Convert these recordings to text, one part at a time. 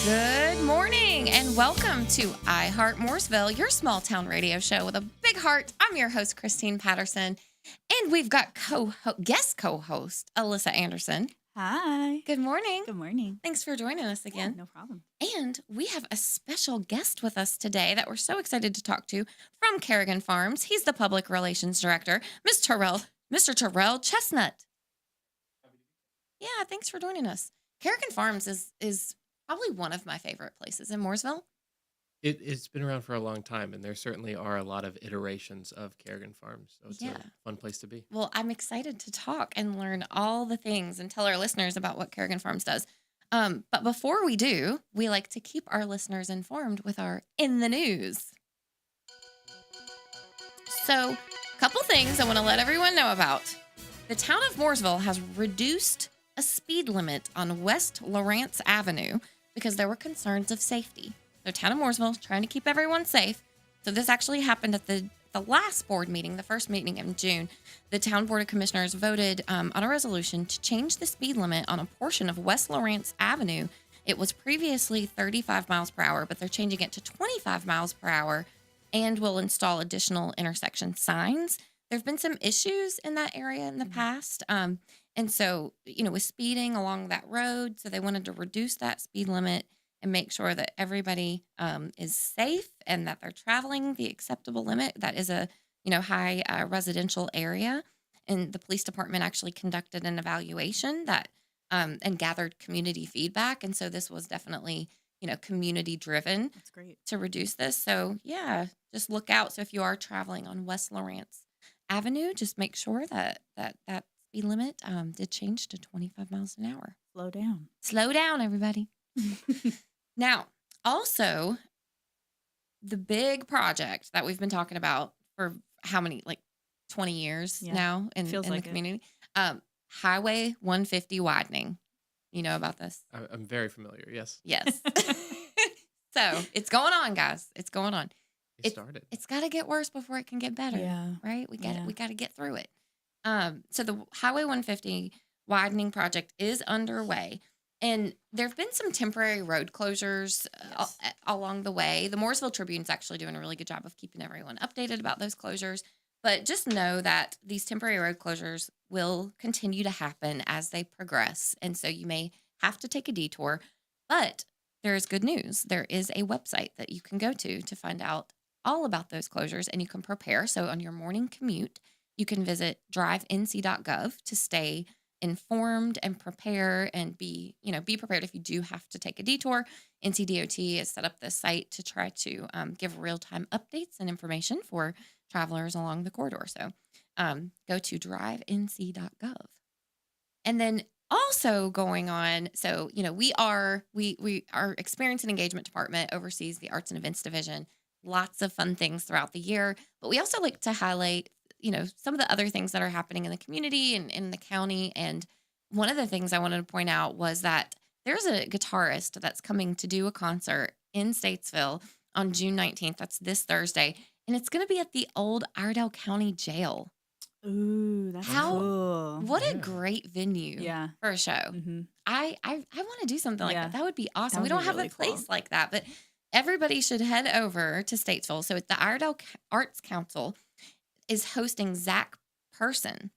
Good morning and welcome to Heart Mooresville, your small town radio show with a big heart. I'm your host, Christine Patterson, and we've got guest co-host Alyssa Anderson. Hi. Good morning. Good morning. Thanks for joining us again. Yeah, no problem. And we have a special guest with us today that we're so excited to talk to from Carrigan Farms. He's the Public Relations Director, Mr. Terrell Chestnutt. Yeah, thanks for joining us. Carrigan Farms is probably one of my favorite places in Mooresville. It's been around for a long time, and there certainly are a lot of iterations of Carrigan Farms, so it's a fun place to be. Well, I'm excited to talk and learn all the things and tell our listeners about what Carrigan Farms does. But before we do, we like to keep our listeners informed with our In the News. So, a couple things I want to let everyone know about. The town of Mooresville has reduced a speed limit on West Lawrence Avenue because there were concerns of safety. The town of Mooresville is trying to keep everyone safe. So this actually happened at the last board meeting, the first meeting in June. The town board of commissioners voted on a resolution to change the speed limit on a portion of West Lawrence Avenue. It was previously 35 miles per hour, but they're changing it to 25 miles per hour and will install additional intersection signs. There have been some issues in that area in the past. And so, with speeding along that road, so they wanted to reduce that speed limit and make sure that everybody is safe and that they're traveling the acceptable limit. That is a, high residential area. And the police department actually conducted an evaluation that and gathered community feedback. And so this was definitely, community driven. That's great. To reduce this. So, yeah, just look out. So if you are traveling on West Lawrence Avenue, just make sure that speed limit did change to 25 miles an hour. Slow down, everybody. Now, also, the big project that we've been talking about for how many, 20 years now in the community, Highway 150 widening. You know about this? I'm very familiar, yes. Yes. So, it's going on, guys. It's going on. It started. It's got to get worse before it can get better. Yeah. Right? We got to get through it. So the Highway 150 widening project is underway, and there have been some temporary road closures along the way. The Mooresville Tribune is actually doing a really good job of keeping everyone updated about those closures, but just know that these temporary road closures will continue to happen as they progress, and so you may have to take a detour, but there is good news. There is a website that you can go to find out all about those closures, and you can prepare. So on your morning commute, you can visit drivenc.gov to stay informed and prepare and be prepared if you do have to take a detour. NCDOT has set up this site to try to give real-time updates and information for travelers along the corridor. So go to drivenc.gov. And then also going on, so, we are Experience and Engagement Department oversees the Arts and Events Division. Lots of fun things throughout the year, but we also like to highlight some of the other things that are happening in the community and in the county. And one of the things I wanted to point out was that there's a guitarist that's coming to do a concert in Statesville on June 19th. That's this Thursday. And it's going to be at the old Iredell County Jail. Ooh, that's cool. What a great venue for a show. Mm-hmm. I want to do something like that. That would be awesome. We Would don't be have really a place cool. like that, but everybody should head over to Statesville. So it's the Iredell Arts Council is hosting Zach Person,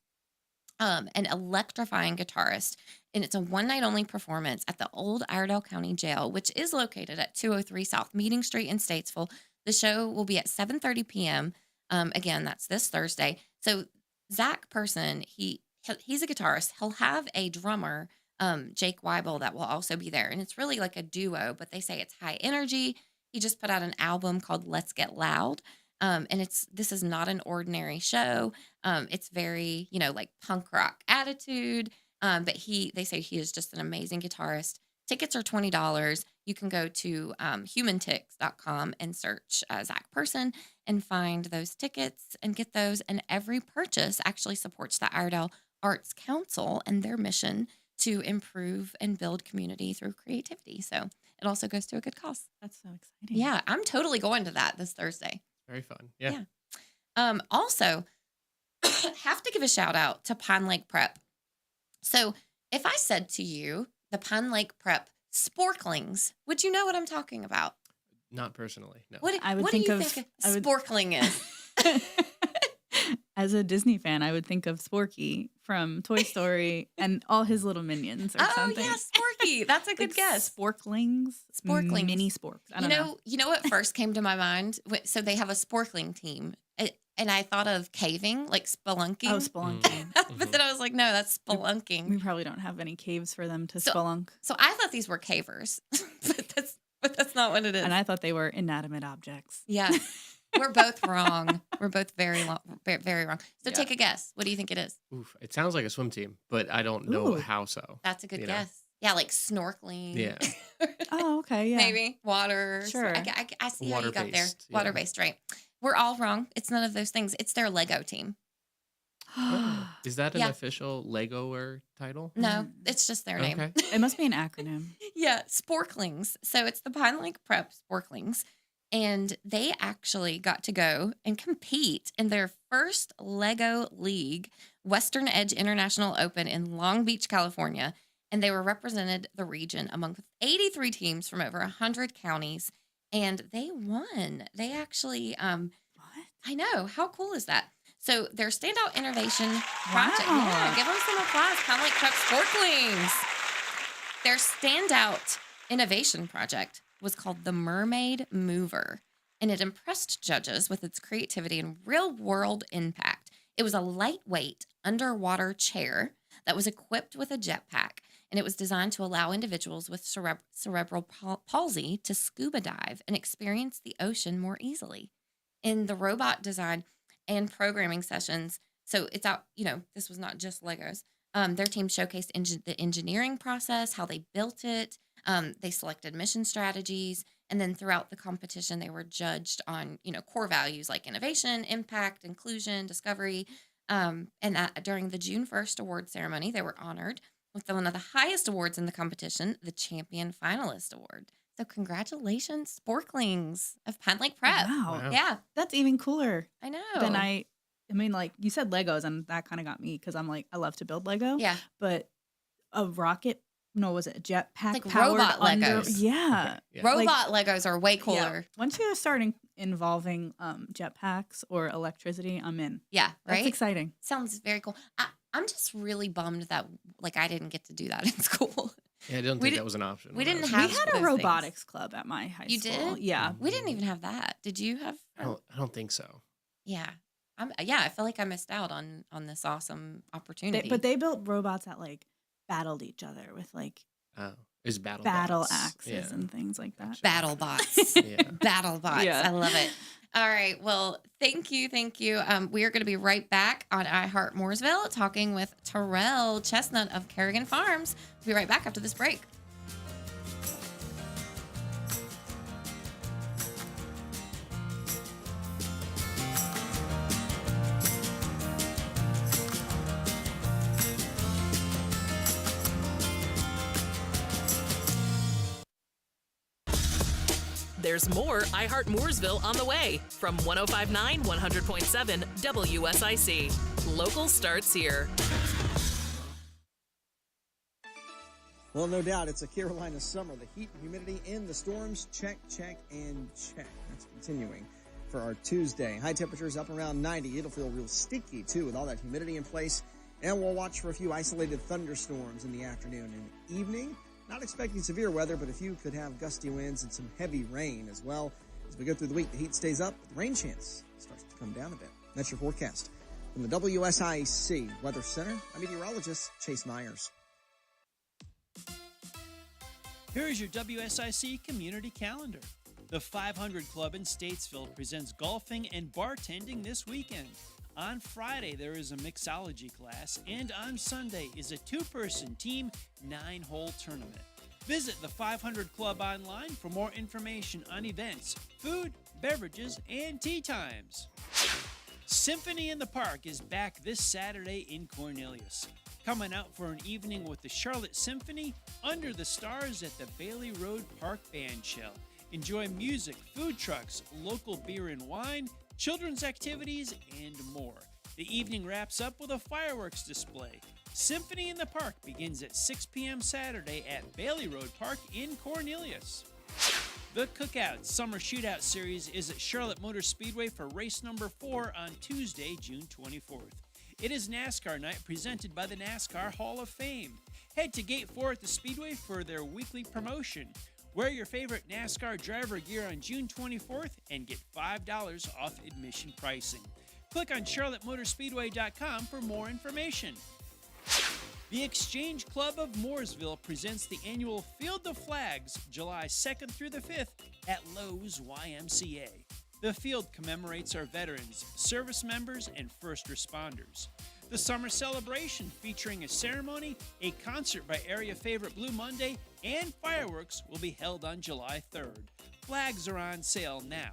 an electrifying guitarist, and it's a one-night only performance at the old Iredell County Jail, which is located at 203 South Meeting Street in Statesville. The show will be at 7:30 p.m. Again, that's this Thursday. So Zach Person, he's a guitarist. He'll have a drummer, Jake Weibel, that will also be there, and it's really like a duo, but they say it's high energy. He just put out an album called Let's Get Loud. And this is not an ordinary show. It's very, like punk rock attitude. But they say he is just an amazing guitarist. Tickets are $20. You can go to humantix.com and search Zach Person and find those tickets and get those. And every purchase actually supports the Iredell Arts Council and their mission to improve and build community through creativity. So it also goes to a good cause. That's so exciting. Yeah, I'm totally going to that this Thursday. Very fun. Yeah. Also, have to give a shout out to Pine Lake Prep. So if I said to you, the Pine Lake Prep Sporklings. Would you know what I'm talking about? Not personally, no. What I would do think you of- think I a would- sporkling is? As a Disney fan, I would think of Sporky from Toy Story and all his little minions or Oh something. yeah, Sporky. That's a good Like guess. Sporklings. Sporklings. Mini sporks. I don't know. You know what first came to my mind? So they have a sporkling team, and I thought of caving, like spelunking. Oh, spelunking. But then I was like, no, that's We spelunking. probably don't have any caves for them to So- spelunk. So I thought these were cavers, but that's not what it is. And I thought they were inanimate objects. Yeah, we're both wrong. We're both very wrong. So Yeah. take a guess. What do you think it is? Oof, it sounds like a swim team, but I don't know Ooh. how so. That's a good You know. guess. Yeah, like snorkeling. Yeah. Oh, okay. Yeah. Maybe water. Sure. I see how you got there. Water-based, yeah. Water-based, right? We're all wrong. It's none of those things. It's their Lego team. Oh, is that an Yeah. official Legoer title? No, Mm. it's just their name. Okay. It must be an acronym. Yeah, Sporklings. So it's the Pine Lake Prep Sporklings. And they actually got to go and compete in their first Lego League Western Edge International Open in Long Beach, California. And they were represented the region among 83 teams from over 100 counties. And they won. They actually, What? I know. How cool is that? So their standout innovation project. Wow. Yeah, give them some applause. Kind of like Prep Sporklings. Their standout innovation project was called the Mermaid Mover, and it impressed judges with its creativity and real-world impact. It was a lightweight underwater chair that was equipped with a jetpack, and it was designed to allow individuals with cerebral palsy to scuba dive and experience the ocean more easily. In the robot design and programming sessions, so it's out, this was not just Legos. Their team showcased the engineering process, how they built it. They selected mission strategies, and then throughout the competition, they were judged on, core values like innovation, impact, inclusion, discovery. And that during the June 1st award ceremony, they were honored with one of the highest awards in the competition, the Champion Finalist Award. So congratulations, Sporklings of Pine Lake Prep. Wow. Wow. Yeah, That's even cooler I know. than I mean, like you said Legos, and that kind of got me because I'm like, I love to build Lego. Yeah. But a rocket, no, was it a jetpack? Like powered robot Legos. Yeah. Yeah. Robot Legos are way cooler. Once you start involving jetpacks or electricity, I'm in. Yeah, That's right? exciting. Sounds very cool. I'm just really bummed that I didn't get to do that in school. Yeah, I don't We think did- that was an option. we when I didn't was We have in had school. a those things. robotics club at my high You school. did? Yeah. We didn't even have that. Did you have? I don't think so. Yeah. I feel like I missed out on this awesome opportunity. But they built robots that like battled each other with like Oh, it's battle battle bots. axes Yeah. and things like that. Gotcha. Battle bots. Yeah. Battle bots. Yeah. I love it. All right. Well, thank you. We are going to be right back on Heart Mooresville talking with Terrell Chestnutt of Carrigan Farms. We'll be right back after this break. There's more iHeart Mooresville on the way from 105.9 100.7 WSIC. Local starts here. Well, no doubt, it's a Carolina summer. The heat and humidity in the storms, check, and check. That's continuing for our Tuesday. High temperatures up around 90. It'll feel real sticky, too, with all that humidity in place. And we'll watch for a few isolated thunderstorms in the afternoon and evening. Not expecting severe weather, but a few could have gusty winds and some heavy rain as well. As we go through the week, the heat stays up, but the rain chance starts to come down a bit. That's your forecast. From the WSIC Weather Center, I'm meteorologist Chase Myers. Here is your WSIC community calendar. The 500 Club in Statesville presents golfing and bartending this weekend. On Friday, there is a mixology class, and on Sunday is a two-person team 9-hole tournament. Visit the 500 Club online for more information on events, food, beverages, and tea times. Symphony in the Park is back this Saturday in Cornelius. Coming out for an evening with the Charlotte Symphony under the stars at the Bailey Road Park Band Shell. Enjoy music, food trucks, local beer and wine, children's activities, and more. The evening wraps up with a fireworks display. Symphony in the Park begins at 6 p.m. Saturday at Bailey Road Park in Cornelius. The Cookout Summer Shootout Series is at Charlotte Motor Speedway for race number 4 on Tuesday, June 24th. It is NASCAR night presented by the NASCAR Hall of Fame. Head to Gate 4 at the Speedway for their weekly promotion. Wear your favorite NASCAR driver gear on June 24th and get $5 off admission pricing. Click on charlottemotorspeedway.com for more information. The Exchange Club of Mooresville presents the annual Field of Flags July 2nd through the 5th at Lowe's YMCA. The field commemorates our veterans, service members, and first responders. The summer celebration featuring a ceremony, a concert by area favorite Blue Monday, and fireworks will be held on July 3rd. Flags are on sale now.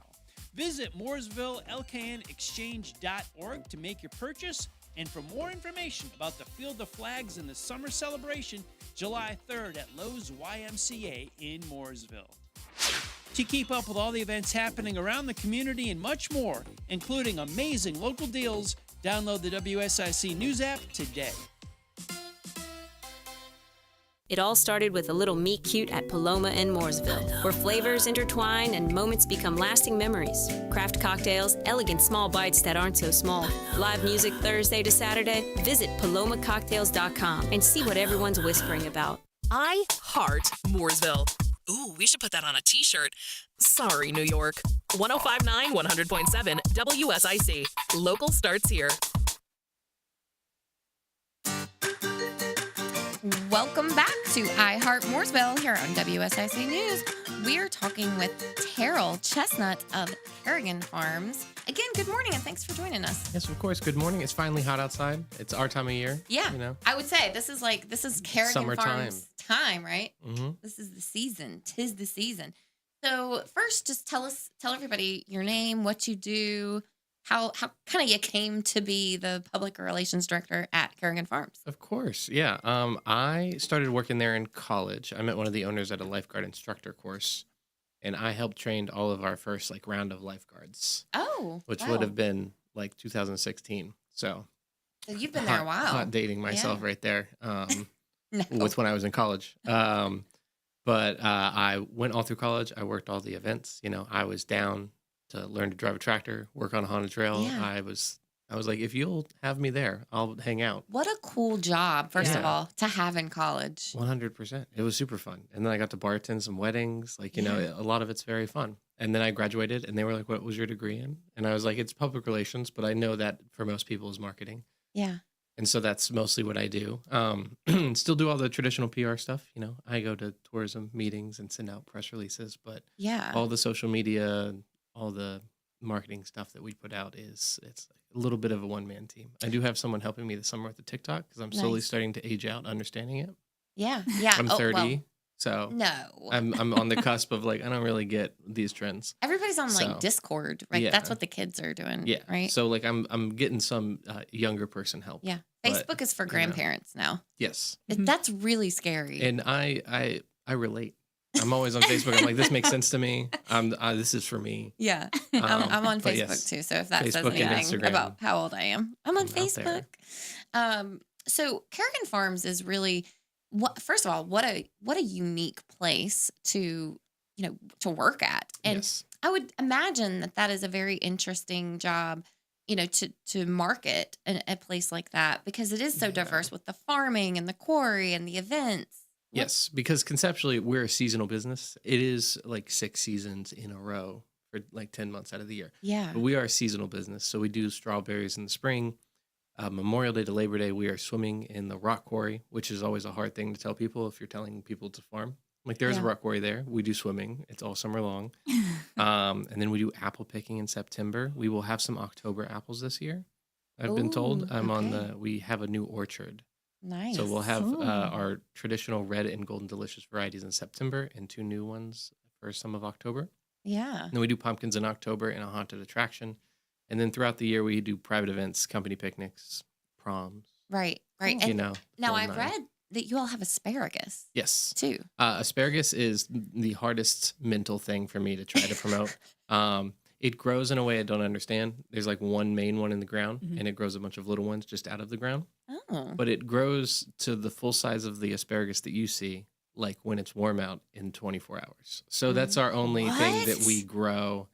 Visit MooresvilleLKNExchange.org to make your purchase and for more information about the Field of Flags and the summer celebration, July 3rd at Lowe's YMCA in Mooresville. To keep up with all the events happening around the community and much more, including amazing local deals, download the WSIC News app today. It all started with a little meet cute at Paloma in Mooresville, where flavors intertwine and moments become lasting memories. Craft cocktails, elegant small bites that aren't so small. Live music Thursday to Saturday. Visit palomacocktails.com and see what everyone's whispering about. I Heart Mooresville. Ooh, we should put that on a t-shirt. Sorry, New York. 105.9, 100.7 WSIC. Local starts here. Welcome back to I Heart Mooresville here on WSIC News. We are talking with Terrell Chestnutt of Carrigan Farms. Again, good morning and thanks for joining us. Yes, of course. Good morning. It's finally hot outside. It's our time of year. Yeah, you know. I would say this is Carrigan Summertime. Farms time, right? Mm-hmm. This is the season. 'Tis the season. So first, just tell everybody your name, what you do, how kind of you came to be the public relations director at Carrigan Farms. Of course, yeah. I started working there in college. I met one of the owners at a lifeguard instructor course, and I helped train all of our first round of lifeguards. Oh, which wow. would have been 2016. So you've been there a while. Hot dating myself right there. No. With when I was in college. But I went all through college. I worked all the events. I was down to learn to drive a tractor, work on a haunted trail. Yeah. I was like, if you'll have me there, I'll hang out. What a cool job, first of Yeah. all, to have in college. 100%. It was super fun. And then I got to bartend some weddings. Yeah. A lot of it's very fun. And then I graduated and they were like, what was your degree in? And I was like, it's public relations, but I know that for most people is marketing. Yeah. And so that's mostly what I do. Still do all the traditional PR stuff. I go to tourism meetings and send out press releases, but Yeah. all the social media, all the marketing stuff that we put out it's a little bit of a one-man team. I do have someone helping me this summer with the TikTok because I'm slowly Nice. starting to age out understanding it. Yeah. Yeah. I'm 30, well, so no. I'm on the cusp of I don't really get these trends. Everybody's on So, Discord, right? yeah. That's what the kids are doing. Yeah, Right. So I'm getting some younger person help. Yeah. but, Facebook is for grandparents now. Yes, That's really scary. and I relate. I'm always on Facebook. I'm like, this makes sense to me. This is for me. Yeah. I'm on but Facebook yes, too. So if that says Facebook and anything Instagram. about how old I am, I'm on I'm out Facebook. there. So Carrigan Farms is really first of all, what a unique place to work at. And Yes. I would imagine that is a very interesting job, to market a place like that because it is so Yeah. diverse with the farming and the quarry and the events. Yes, because conceptually we're a seasonal business. It is 6 seasons in a row for 10 months out of the year. Yeah. But we are a seasonal business, so we do strawberries in the spring. Memorial Day to Labor Day, we are swimming in the rock quarry, which is always a hard thing to tell people if you're telling people to farm. There's a Yeah. rock quarry there. We do swimming. It's all summer long. And then we do apple picking in September. We will have some October apples this year. I've been told. Ooh, I'm on okay. we have a new orchard. Nice. So we'll have Ooh. our traditional red and golden delicious varieties in September and 2 new ones for some of October. Yeah. And then we do pumpkins in October and a haunted attraction. And then throughout the year, we do private events, company picnics, proms. Right. Right. You And know. now full I've nine. read that you all have asparagus Yes. too. Asparagus is the hardest mental thing for me to try to promote. It grows in a way I don't understand. There's like one main one in the ground, Mhm. and it grows a bunch of little ones just out of the ground. Oh. But it grows to the full size of the asparagus that you see, like when it's warm out in 24 hours. So that's our only thing that we What? grow,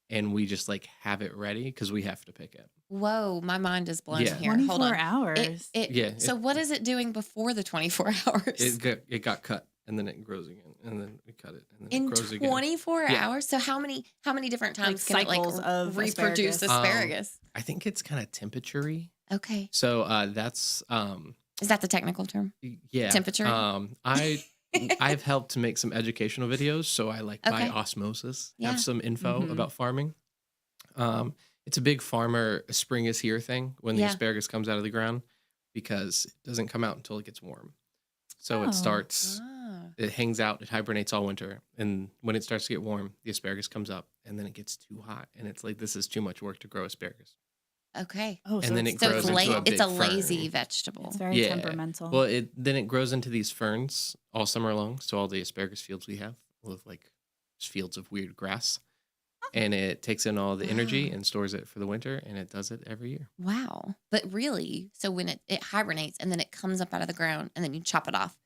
and we just like have it ready because we have to pick it. Whoa, my mind is blown Yeah. here. Hold 24 on. hours. Yeah, So what is it doing before the 24 hours? It got cut, and then it grows again, and then we cut it, and then In it grows again. 24 Yeah. hours? So how many different Like times can it like cycles of reproduce asparagus. asparagus? I think it's kind of temperature-y. Okay. So that's Is that the technical term? yeah. Temperature? I've helped to make some educational videos, so I like by Okay. osmosis Yeah. have some info Mhm. about farming. It's a big farmer spring is here thing when the Yeah. asparagus comes out of the ground because it doesn't come out until it gets warm. So Oh. it starts, Ah. it hangs out, it hibernates all winter, and when it starts to get warm, the asparagus comes up, and then it gets too hot, and it's like this is too much work to grow asparagus. Okay. Oh, and then it So grows it's, into a big it's a lazy fern. vegetable. It's very Yeah. temperamental. Well, then it grows into these ferns all summer long. So all the asparagus fields we have with like fields of weird grass, and it takes in all the energy Wow. and stores it for the winter, and it does it every year. Wow. But really, so when it hibernates and then it comes up out of the ground and then you chop it off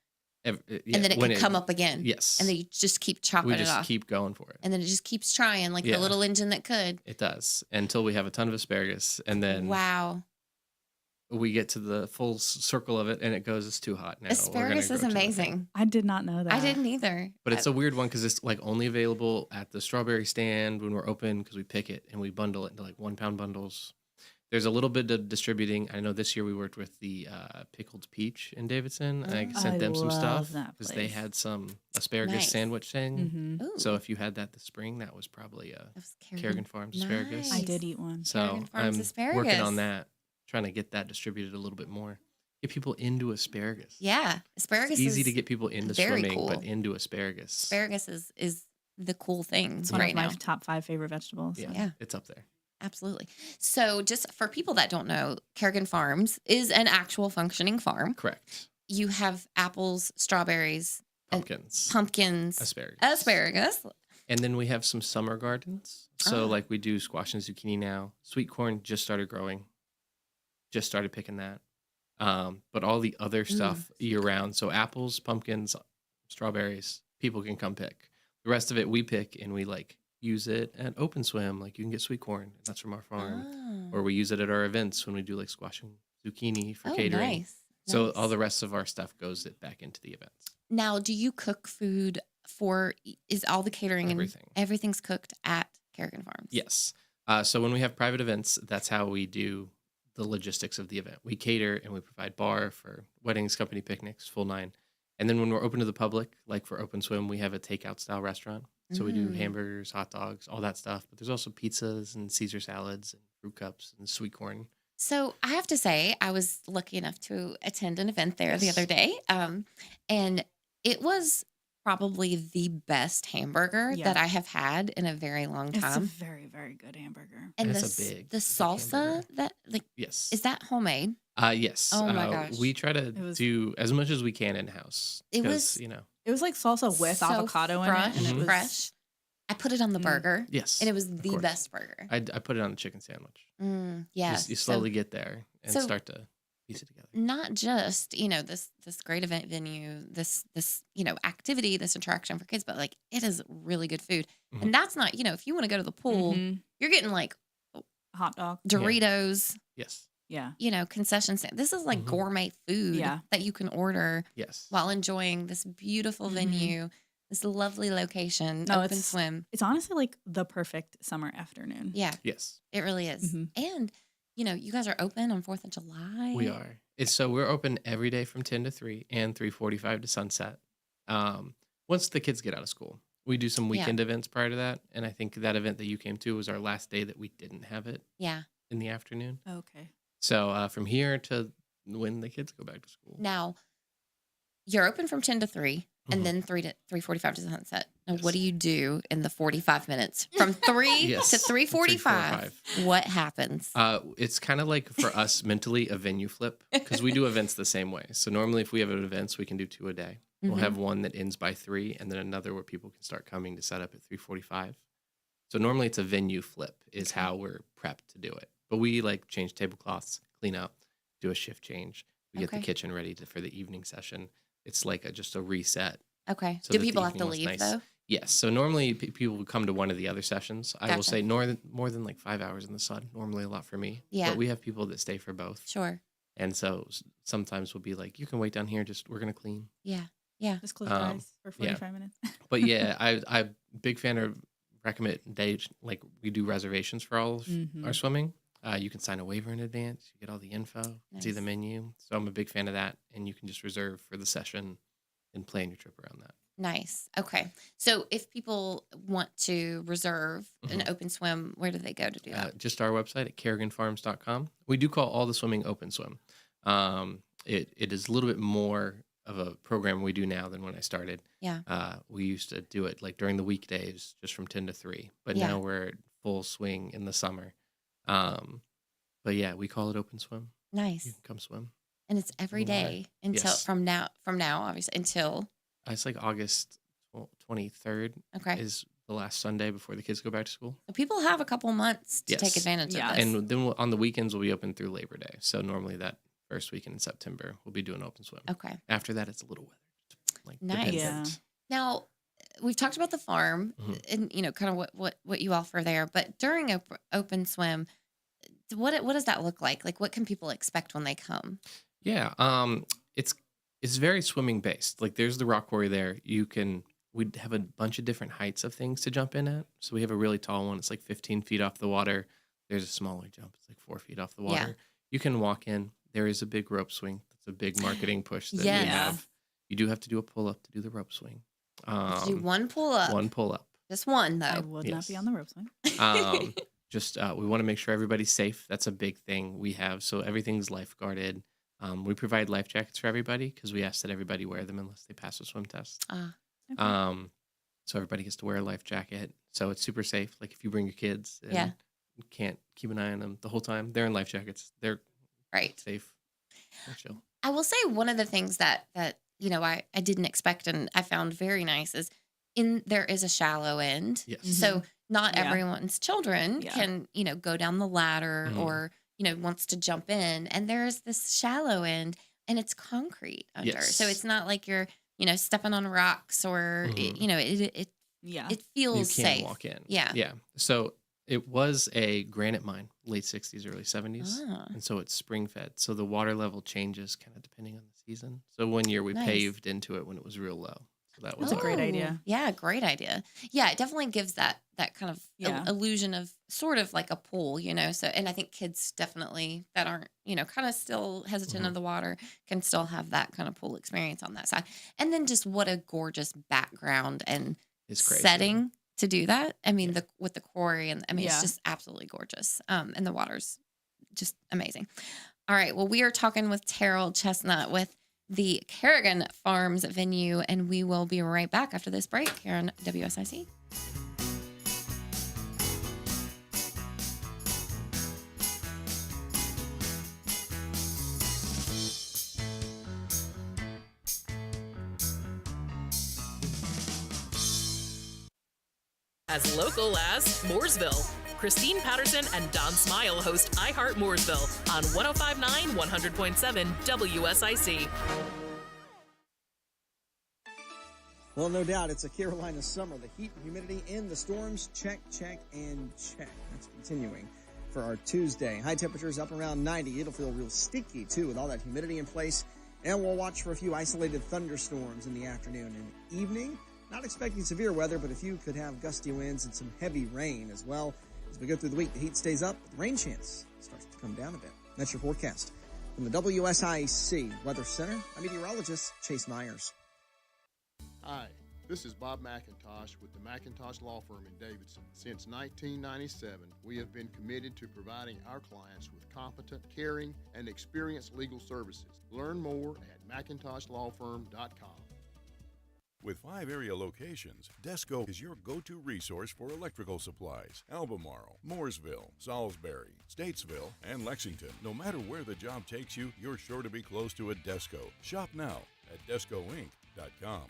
Yeah, and then it when can come up again. Yes, And then you just keep chopping we it just off. keep going for it. And then it just keeps trying like Yeah. the little engine that could. It does until we have a ton of asparagus, and then Wow. we get to the full circle of it, and it goes, it's too hot now. We're gonna Asparagus grow is too much." amazing. I did not know that. I didn't either. But it's a weird one because it's like only available at the strawberry stand when we're open because we pick it and we bundle it into like 1 pound bundles. There's a little bit of distributing. I know this year we worked with the Pickled Peach in Davidson, and I Oh. sent I them some love stuff that because they place. had some asparagus Nice. sandwich thing. Mhm. Ooh, So if you had that this spring, that was probably a that was Carrigan Farms asparagus. I Nice. did eat one. So Carrigan Farms I'm asparagus. working on that, trying to get that distributed a little bit more. Get people into asparagus. Yeah, asparagus It's easy is to get people into very swimming, cool. but into asparagus. asparagus is the cool thing It's one right of my now. top 5 favorite vegetables. Yeah, Yeah. it's up there. Absolutely. So, just for people that don't know, Carrigan Farms is an actual functioning farm. Correct. You have apples, strawberries, and Pumpkins, pumpkins, asparagus. And then we have some summer gardens. So Ah. like we do squash and zucchini now. Sweet corn just started growing. Just started picking that. But all the other stuff year round. So apples, pumpkins, strawberries, people can come pick. The rest of it we pick and we like use it at Open Swim. Like you can get sweet corn. That's from our farm. Oh. Or we use it at our events when we do like squash and zucchini for Oh, catering. nice. So Nice. all the rest of our stuff goes back into the events. Now, do you cook food for? Is all the catering Everything. and everything's cooked at Carrigan Farms? Yes. So when we have private events, that's how we do the logistics of the event. We cater and we provide bar for weddings, company picnics, full 9. And then when we're open to the public, like for Open Swim, we have a takeout style restaurant. So we do Mm. hamburgers, hot dogs, all that stuff. But there's also pizzas and Caesar salads and fruit cups and sweet corn. So I have to say, I was lucky enough to attend an event there the other day, and it was probably the best hamburger Yeah. that I have had in a very long It's a time. very, very good hamburger. And it's the, a s- big the salsa hamburger. that like Yes. is that homemade? Yes. Oh my gosh. We try to It was- do as much as we can in house. It was- It was like salsa with So avocado in it. fresh, And it was fresh. I put it on the Mm. burger, Yes. and it was of the course. best burger. I put it on the chicken sandwich. Yeah, You slowly get there and so- start to piece it together. not just this great event venue, this activity, this attraction for kids, but like it is really good food. Mhm. And that's not if you want to go to the pool, Mhm. you're getting like Hot dog. Doritos, Yes. Yeah. concession stand. This is like Mhm. gourmet food Yeah. that you can order Yes. while enjoying this beautiful Mhm. venue, this lovely location, No, Open it's- Swim. It's honestly like the perfect summer afternoon. Yeah, Yes. it really is. Mhm. And you guys are open on 4th of July. We are. So we're open every day from 10 to 3 and 3:45 to sunset. Once the kids get out of school, we do some Yeah. weekend events prior to that. And I think that event that you came to was our last day that we didn't have it Yeah. in the afternoon. Okay. So from here to when the kids go back to school. Now, you're open from 10 to 3 and Mhm. then 3:45 to sunset. Now, Yes. what do you do in the 45 minutes from 3 Yes, to 3:45? 3:45. What happens? It's kind of like for us mentally a venue flip because we do events the same way. So normally if we have events, we can do 2 a day. We'll Mhm. have one that ends by 3 and then another where people can start coming to set up at 3:45. So normally it's a venue flip is how we're prepped to do it. But we like change tablecloths, clean up, do a shift change. We get the kitchen ready for the evening session. It's like just a reset. Okay. So Do that the people have to evening was leave nice. though? Yes. So normally people would come to one of the other sessions. I will Gotcha. say more than like 5 hours in the sun. Normally a lot for me. Yeah. But we have people that stay for both. Sure. And so sometimes we'll be like, you can wait down here. We're going to clean. Yeah. Yeah. Just close your eyes for 45 minutes. But yeah, I'm big fan of recommend like we do reservations for all of our swimming. You can sign a waiver in advance. You get all the info, see the menu. So I'm a big fan of that. And you can just reserve for the session and plan your trip around that. Nice. Okay. So if people want to reserve an open swim, where do they go to do that? Just our website at carriganfarms.com. We do call all the swimming open swim. It is a little bit more of a program we do now than when I started. Yeah. We used to do it like during the weekdays, just from 10 to 3. But Yeah. now we're at full swing in the summer. But yeah, we call it open swim. Nice. You can come swim. And it's every day until Yes. from now obviously until It's like August 23rd okay. is the last Sunday before the kids go back to school. So people have a couple months to take Yes. advantage Yeah. of this. And then on the weekends, we'll be open through Labor Day. So normally that first weekend in September, we'll be doing open swim. Okay. After that, it's a little weather. Like Nice. dependent. Now, we've talked about the farm and kind of what you offer there, but during open swim, what does that look like? Like, what can people expect when they come? Yeah, it's very swimming based. Like there's the rock quarry there. We'd have a bunch of different heights of things to jump in at. So we have a really tall one. It's like 15 feet off the water. There's a smaller jump. It's like 4 feet off the water. Yeah. You can walk in. There is a big rope swing. That's a big marketing push that we Yes. have. You do have to do a pull up to do the rope swing. Do one pull up. One pull up. Just one though. I would not be on the rope swing. We want to make sure everybody's safe. That's a big thing we have. So everything's lifeguarded. We provide life jackets for everybody because we ask that everybody wear them unless they pass a swim test. Okay. So everybody gets to wear a life jacket. So it's super safe. Like if you bring your kids and you can't keep an eye on them the whole time, they're in life jackets. They're Right. safe. They're chill. I will say one of the things that I didn't expect and I found very nice is there is a shallow end. Yes. So not Yeah. everyone's children Yeah. can, go down the ladder or, wants to jump in. And there's this shallow end and it's concrete under. Yes. So it's not like you're, stepping on rocks or, it Yeah. feels You can't safe. walk in. Yeah. Yeah. So it was a granite mine, late 60s, early 70s. Ah. And so it's spring fed. So the water level changes kind of depending on the season. So one year we Nice. paved into it when it was real low. So that was That's a great Oh, idea. Yeah, great idea. Yeah, it definitely gives that kind of Yeah. illusion of sort of like a pool, So, and I think kids definitely that aren't, kind of still hesitant of the water can still have that kind of pool experience on that side. And then just what a gorgeous background and It's crazy. setting to do that. I mean, with the quarry and it's Yeah. just absolutely gorgeous. And the water's just amazing. All right. Well, we are talking with Terrell Chestnutt with the Carrigan Farms venue, and we will be right back after this break here on WSIC. As local as Mooresville. Christine Patterson and Don Smile host Heart Mooresville on 105.9, 100.7 WSIC. Well, no doubt, it's a Carolina summer. The heat and humidity in the storms, check, and check. That's continuing for our Tuesday. High temperatures up around 90. It'll feel real sticky, too, with all that humidity in place. And we'll watch for a few isolated thunderstorms in the afternoon and evening. Not expecting severe weather, but a few could have gusty winds and some heavy rain as well. As we go through the week, the heat stays up, but the rain chance starts to come down a bit. That's your forecast. From the WSIC Weather Center, I'm meteorologist Chase Myers. Hi, this is Bob McIntosh with the McIntosh Law Firm in Davidson. Since 1997, we have been committed to providing our clients with competent, caring, and experienced legal services. Learn more at McIntoshLawFirm.com. With 5 area locations, Desco is your go-to resource for electrical supplies. Albemarle, Mooresville, Salisbury, Statesville, and Lexington. No matter where the job takes you, you're sure to be close to a Desco. Shop now at DescoInc.com.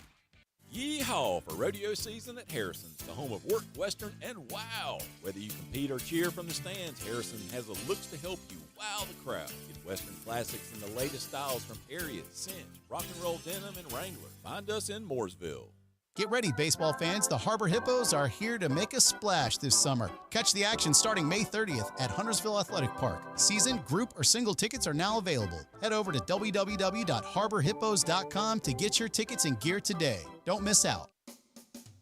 Yeehaw for rodeo season at Harrison's, the home of work, western, and wow. Whether you compete or cheer from the stands, Harrison has the looks to help you wow the crowd. Get western classics and the latest styles from Harriet, Cinch, Rock and Roll Denim, and Wrangler. Find us in Mooresville. Get ready, baseball fans. The Harbor Hippos are here to make a splash this summer. Catch the action starting May 30th at Huntersville Athletic Park. Season, group, or single tickets are now available. Head over to www.harborhippos.com to get your tickets and gear today. Don't miss out.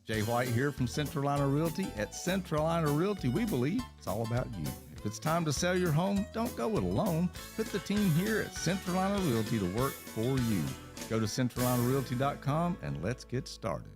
Jay White here from Centralina Realty. At Centralina Realty, we believe it's all about you. If it's time to sell your home, don't go it alone. Put the team here at Centralina Realty to work for you. Go to CentralinaRealty.com and let's get started.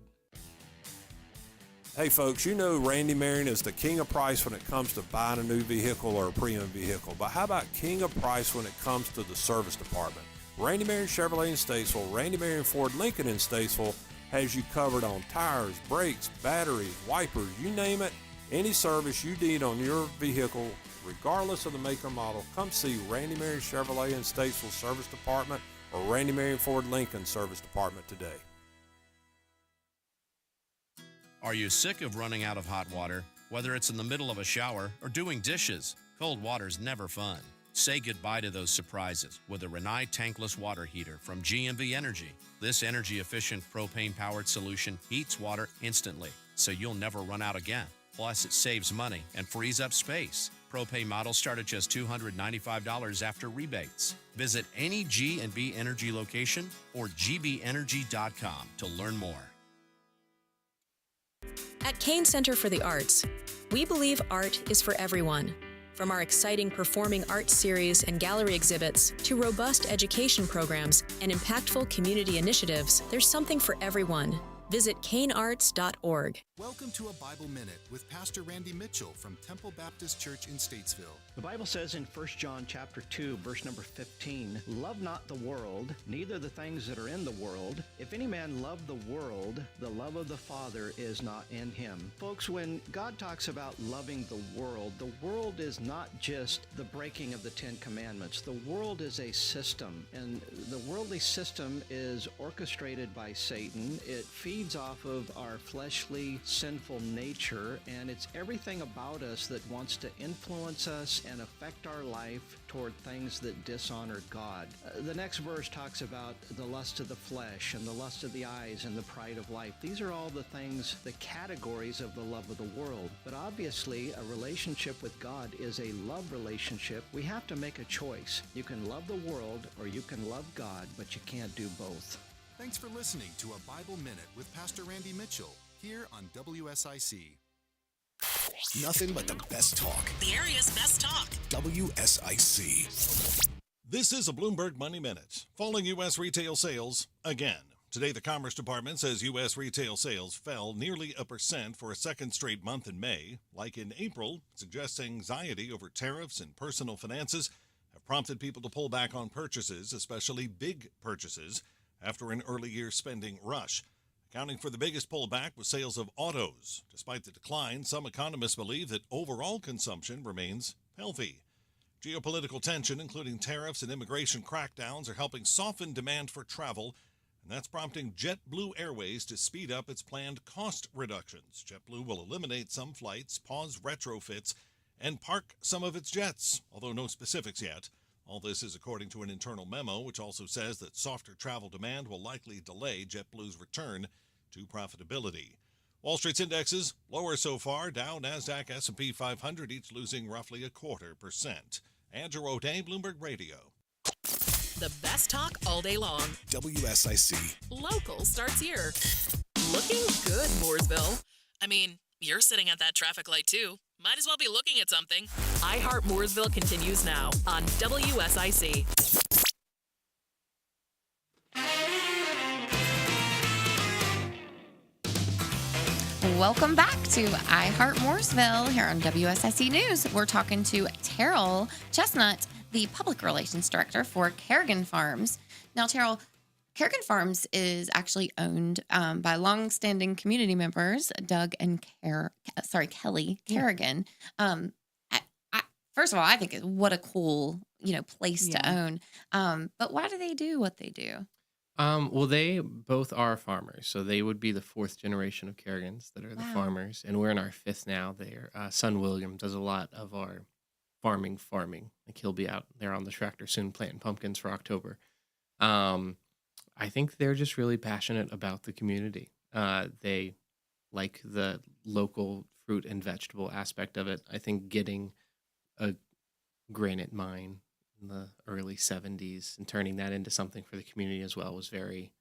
Hey folks, you know Randy Marion is the king of price when it comes to buying a new vehicle or a pre-owned vehicle, but how about king of price when it comes to the service department? Randy Marion Chevrolet in Statesville, Randy Marion Ford Lincoln in Statesville has you covered on tires, brakes, batteries, wipers, you name it. Any service you need on your vehicle, regardless of the make or model, come see Randy Marion Chevrolet in Statesville Service Department or Randy Marion Ford Lincoln Service Department today. Are you sick of running out of hot water? Whether it's in the middle of a shower or doing dishes, cold water's never fun. Say goodbye to those surprises with a Rinnai tankless water heater from GMV Energy. This energy-efficient propane-powered solution heats water instantly, so you'll never run out again. Plus, it saves money and frees up space. Propane models start at just $295 after rebates. Visit any G&V Energy location or gbenergy.com to learn more. At Kane Center for the Arts, we believe art is for everyone. From our exciting performing arts series and gallery exhibits to robust education programs and impactful community initiatives, there's something for everyone. Visit canearts.org. Welcome to a Bible Minute with Pastor Randy Mitchell from Temple Baptist Church in Statesville. The Bible says in 1 John chapter 2, verse number 15, "Love not the world, neither the things that are in the world. If any man love the world, the love of the Father is not in him." Folks, when God talks about loving the world is not just the breaking of the Ten Commandments. The world is a system, and the worldly system is orchestrated by Satan. It feeds off of our fleshly, sinful nature, and it's everything about us that wants to influence us and affect our life toward things that dishonor God. The next verse talks about the lust of the flesh and the lust of the eyes and the pride of life. These are all the things, the categories of the love of the world. But obviously, a relationship with God is a love relationship. We have to make a choice. You can love the world or you can love God, but you can't do both. Thanks for listening to a Bible Minute with Pastor Randy Mitchell here on WSIC. Nothing but the best talk. The area's best talk. WSIC. This is a Bloomberg Money Minute. Falling U.S. retail sales again. Today, the Commerce Department says U.S. retail sales fell nearly 1% for a second straight month in May. Like in April, suggests anxiety over tariffs and personal finances have prompted people to pull back on purchases, especially big purchases, after an early year spending rush. Accounting for the biggest pullback was sales of autos. Despite the decline, some economists believe that overall consumption remains healthy. Geopolitical tension, including tariffs and immigration crackdowns, are helping soften demand for travel, and that's prompting JetBlue Airways to speed up its planned cost reductions. JetBlue will eliminate some flights, pause retrofits, and park some of its jets, although no specifics yet. All this is according to an internal memo, which also says that softer travel demand will likely delay JetBlue's return to profitability. Wall Street's indexes lower so far. Dow, NASDAQ, S&P 500 each losing roughly 0.25%. Andrew O'Day, Bloomberg Radio. The best talk all day long. WSIC. Local starts here. Looking good, Mooresville. I mean, you're sitting at that traffic light too. Might as well be looking at something. Heart Mooresville continues now on WSIC. Welcome back to Heart Mooresville here on WSIC News. We're talking to Terrell Chestnutt, the Public Relations Director for Carrigan Farms. Now, Terrell, Carrigan Farms is actually owned by longstanding community members, Doug and Kelly Carrigan. First of all, I think what a cool place to own. But why do they do what they do? Well, they both are farmers, so they would be the fourth generation of Carrigans that are the Wow. farmers, and we're in our fifth now. Their son William does a lot of our farming. Like he'll be out there on the tractor soon planting pumpkins for October. Um, I think they're just really passionate about the community. They like the local fruit and vegetable aspect of it. I think getting a granite mine in the early 70s and turning that into something for the community as well was very,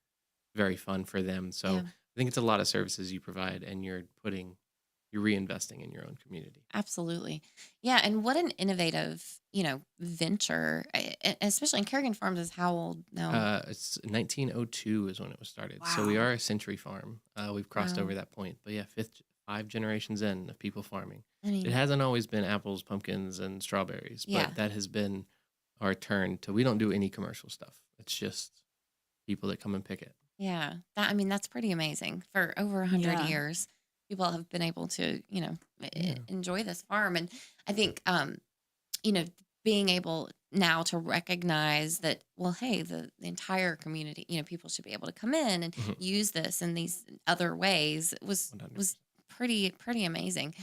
very fun for them. So Yeah. I think it's a lot of services you provide and you're reinvesting in your own community. Absolutely. Yeah. And what an innovative, venture, especially in Carrigan Farms is how old now? It's 1902 is when it was started. So we Wow. are a century farm. We've crossed Wow. over that point. But yeah, 5 generations in of people farming. I mean, It hasn't always been apples, pumpkins, and strawberries, Yeah. but that has been our turn to, we don't do any commercial stuff. It's just people that come and pick it. yeah. That's pretty amazing. For over 100 Yeah. years, people have been able to, Yeah. enjoy this farm. And I think, being able now to recognize that, well, hey, the entire community, people should be able to come in and Mhm. use this in these other ways was 100%. pretty amazing.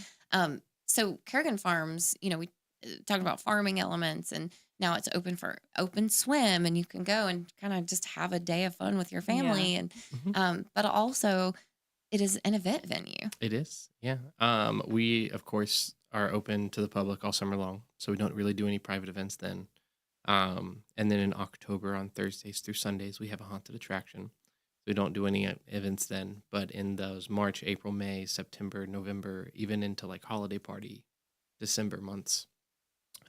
So Kerrigan Farms, we talked about farming elements, and now it's open for open swim, and you can go and kind of just have a day of fun with your family, and Mhm. but also it is an event venue. It is, yeah. We, of course, are open to the public all summer long, so we don't really do any private events then. And then in October on Thursdays through Sundays, we have a haunted attraction. We don't do any events then, but in those March, April, May, September, November, even into like holiday party, December months,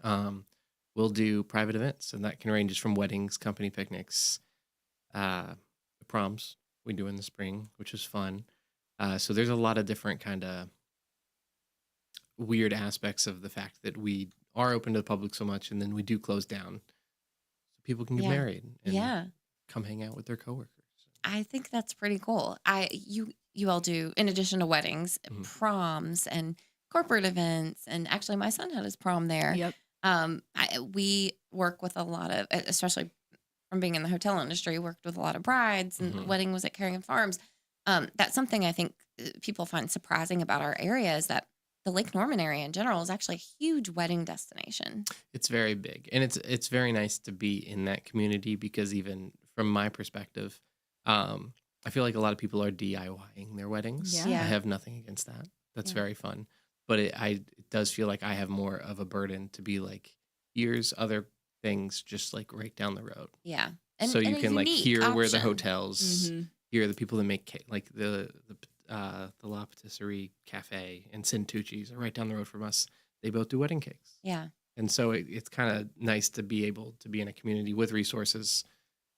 we'll do private events, and that can range from weddings, company picnics, proms we do in the spring, which is fun. So there's a lot of different kind of weird aspects of the fact that we are open to the public so much, and then we do close down so people can get Yeah. married and Yeah. come hang out with their coworkers. I think that's pretty cool. You all do, in addition to weddings, Mhm. proms and corporate events, and actually my son had his prom there. Yep. We work with a lot of, especially from being in the hotel industry, worked with a lot of brides, and the Mhm. wedding was at Carrigan Farms. That's something I think people find surprising about our area, is that the Lake Norman area in general is actually a huge wedding destination. It's very big, and it's very nice to be in that community because even from my perspective, I feel like a lot of people are DIYing their weddings. Yeah. I Yeah. have nothing against that. That's Yeah. very fun, but it does feel like I have more of a burden to be like, here's other things just like right down the road. Yeah. So you a can like unique hear where the option. hotels, Mhm. hear the people that make cake, like the La Patisserie Cafe and Cintucci's are right down the road from us. They both do wedding cakes, Yeah. and so it's kind of nice to be able to be in a community with resources,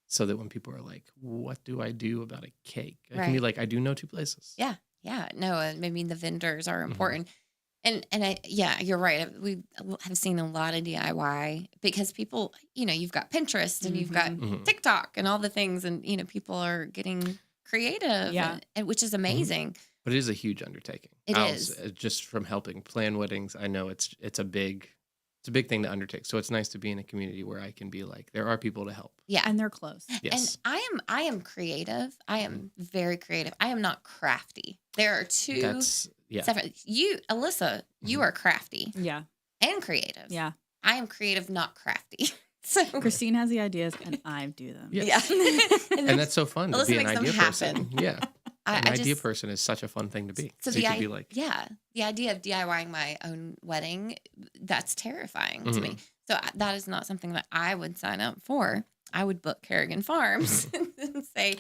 so that when people are like, "What do I do about a cake?" I can be Right. like, "I do know 2 places." Yeah, yeah. No, the vendors are Mhm. important. Yeah, you're right. We have seen a lot of DIY because people, you've got Pinterest and you've got Mhm. TikTok and all the things, and people are getting creative, Yeah. and which is amazing. But it is a huge undertaking. It Is is. just from helping plan weddings. I know it's a big thing to undertake. So it's nice to be in a community where I can be like, there are people to help. Yeah, And they're close. Yes. and I am creative. I am very creative. I am not crafty. There are two That's separate. Alyssa, you are crafty Yeah. and creative. Yeah. I am creative, not crafty. So Christine has the ideas and I do them. Yeah. And that's so fun to Alyssa be an makes them idea person. happen. Yeah. I An idea just- person is such a fun thing to be. So So you could be like, the idea of DIYing my own wedding, that's terrifying to me. Mhm. So that is not something that I would sign up for. I would book Carrigan Farms and say,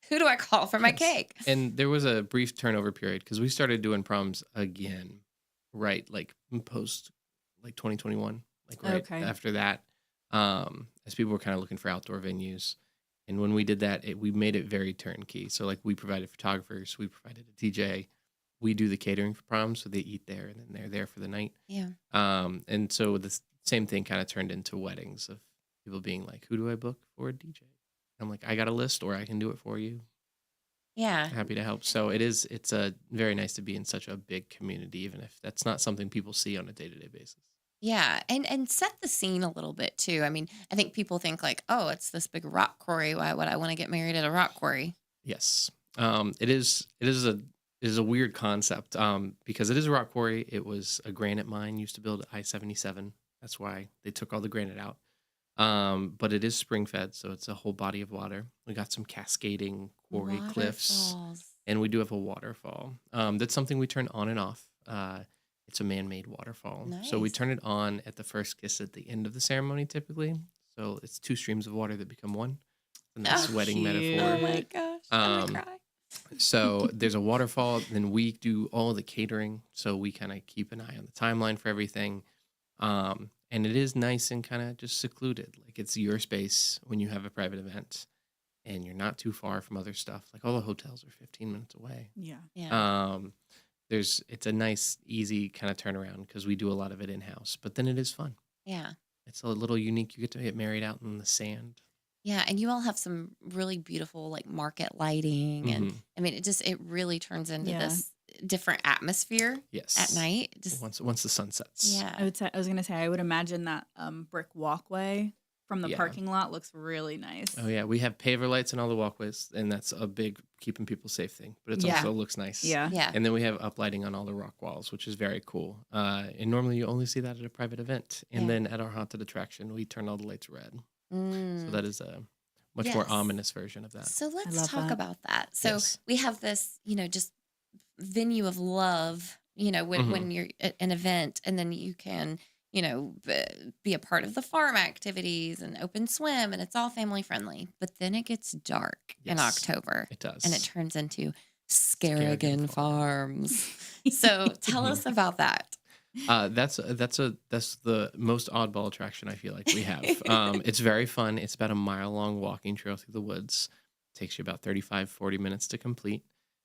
who do I call for my Yes. cake? And there was a brief turnover period because we started doing proms again, right? Like post like 2021, like right Okay. after that, as people were kind of looking for outdoor venues. And when we did that, we made it very turnkey. So like we provided photographers, we provided a DJ, we do the catering for proms, so they eat there and then they're there for the night. Yeah. And so the same thing kind of turned into weddings of people being like, who do I book for a DJ? I'm like, I got a list, or I can do it for you. Yeah. Happy to help. So it's a very nice to be in such a big community, even if that's not something people see on a day-to-day basis. Yeah, and set the scene a little bit too. I mean, I think people think like, oh, it's this big rock quarry. Why would I want to get married at a rock quarry? Yes. It is a weird concept because it is a rock quarry. It was a granite mine used to build I-77. That's why they took all the granite out. But it is spring fed, so it's a whole body of water. We got some cascading quarry cliffs, and we do have a waterfall. That's something we turn on and off. It's a man-made waterfall. So we Nice. turn it on at the first kiss at the end of the ceremony, typically. So it's two streams of water that become one. A nice Oh, wedding cute. Oh metaphor. my gosh, I'm Um, gonna cry. So there's a waterfall. Then we do all the catering. So we kind of keep an eye on the timeline for everything. And it is nice and kind of just secluded. Like it's your space when you have a private event and you're not too far from other stuff. Like all the hotels are 15 minutes away. Yeah. Yeah. It's a nice, easy kind of turnaround because we do a lot of it in-house, but then it is fun. Yeah. It's a little unique. You get to get married out in the sand. Yeah, and you all have some really beautiful like market lighting, and I mean, it really turns into Yeah. this different atmosphere Yes. at night. Just Once the sun sets. yeah, I was gonna say I would imagine that brick walkway from the Yeah. parking lot looks really nice. Oh yeah, we have paver lights in all the walkways, and that's a big keeping people safe thing. But it Yeah. also looks nice. Yeah. yeah, And then we have uplighting on all the rock walls, which is very cool. And normally you only see that at a private event. And Yeah. then at our haunted attraction, we turn all the lights red. So Mm. that is a much more Yes. ominous version of that. So let's love talk that. about that. So Yes. we have this, just venue of love, when you're at an event, and then you can, be a part of the farm activities and open swim, and it's all family friendly. But then it gets dark in Yes, October, It does. and it turns into Carrigan Carrigan Farms. So tell us about that. That's the most oddball attraction I feel like we have. It's very fun. It's about a mile-long walking trail through the woods. Takes you about 35, 40 minutes to complete.